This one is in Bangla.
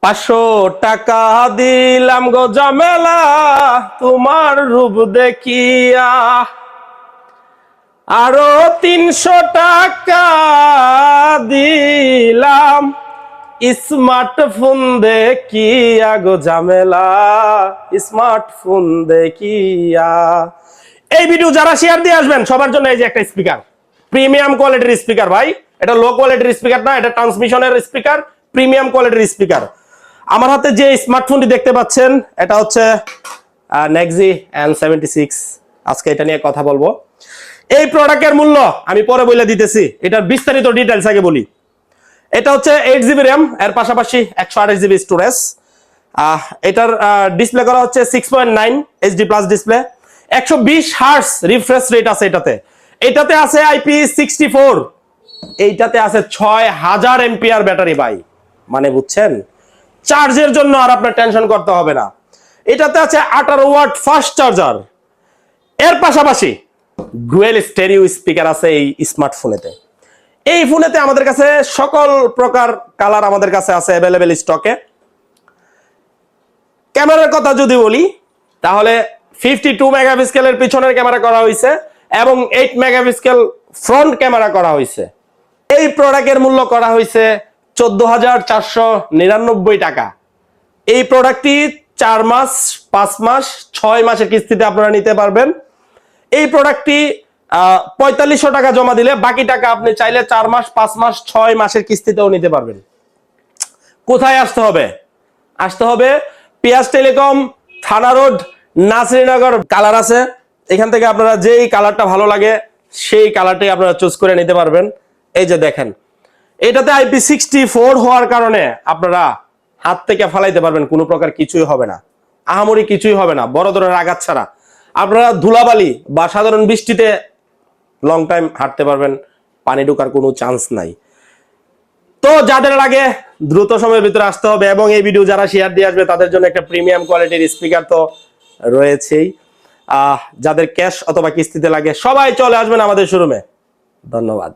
500 টাকা দিলাম গো জামেলা তোমার রূপ দেখিয়া, আরো 300 টাকা দিলাম স্মার্টফোন দেখিয়া গো জামেলা স্মার্টফোন দেখিয়া। এই ভিডিও যারা শেয়ার দিয়ে আসবেন সবার জন্য এই যে একটা স্পিকার, প্রিমিয়াম কোয়ালিটির স্পিকার ভাই। এটা লো কোয়ালিটির স্পিকার না, এটা ট্রান্সমিশনের স্পিকার, প্রিমিয়াম কোয়ালিটির স্পিকার। আমার হাতে যে স্মার্টফোনটি দেখতে পাচ্ছেন এটা হচ্ছে নেক্সি N76। আজকে এটা নিয়ে কথা বলবো। এই প্রোডাক্টের মূল্য আমি পরে বলে দিতেছি, এটার বিস্তারিত ডিটেইলস আগে বলি। এটা হচ্ছে 8GB র্যাম, এর পাশাপাশি 128GB স্টোরেজ। এটার ডিসপ্লে করা হচ্ছে 6.9 HD plus display, 120 hertz refresh rate আছে এটাতে আছে IP64, এইটাতে আছে 6000 এম্পিয়ার ব্যাটারি ভাই। মানে বুঝছেন, চার্জের জন্য আর আপনার টেনশন করতে হবে না। এটাতে আছে 18 ওয়াট ফাস্ট চার্জার। এর পাশাপাশি ডুয়েল স্টেরিও স্পিকার আছে এই স্মার্টফোনেতে। এই ফোনেতে আমাদের কাছে সকল প্রকার কালার আমাদের কাছে আছে অ্যাভেলেবেল স্টকে। ক্যামেরার কথা যদি বলি তাহলে 52 মেগাপিক্সেলের পিছনের ক্যামেরা করা হয়েছে এবং 8 মেগাপিক্সেল ফ্রন্ট ক্যামেরা করা হয়েছে। এই প্রোডাক্টের মূল্য করা হয়েছে 14,499 টাকা। এই প্রোডাক্টটি 4 মাস, 5 মাস, 6 মাসের কিস্তিতে আপনারা নিতে পারবেন। এই প্রোডাক্টটি 4500 টাকা জমা দিলে বাকি টাকা আপনি চাইলে 4 মাস, 5 মাস, 6 মাসের কিস্তিতেও নিতে পারবেন। কোথায় আসতে হবে? আসতে হবে পিয়াস টেলিকম, থানা রোড, নাসিরনগর। কালার আছে, এখান থেকে আপনারা যেই কালারটা ভালো লাগে সেই কালারটাই আপনারা চুজ করে নিতে পারবেন। এই যে দেখেন, এটাতে IP64 হওয়ার কারণে আপনারা হাত থেকে ফালাইতে পারবেন, কোনো প্রকার কিছুই হবে না, আহামরি কিছুই হবে না, বড় ধরনের আঘাত ছাড়া। আপনারা ধুলাবালি বা সাধারণ বৃষ্টিতে লং টাইম হাঁটতে পারবেন, পানি ঢোকার কোনো চান্স নাই। তো যাদের লাগে দ্রুত সময়ের ভিতরে আসতে হবে, এবং এই ভিডিও যারা শেয়ার দিয়ে আসবে তাদের জন্য একটা প্রিমিয়াম কোয়ালিটির স্পিকার তো রয়েছেই। যাদের ক্যাশ অথবা কিস্তিতে লাগে সবাই চলে আসবেন আমাদের শোরুমে। ধন্যবাদ।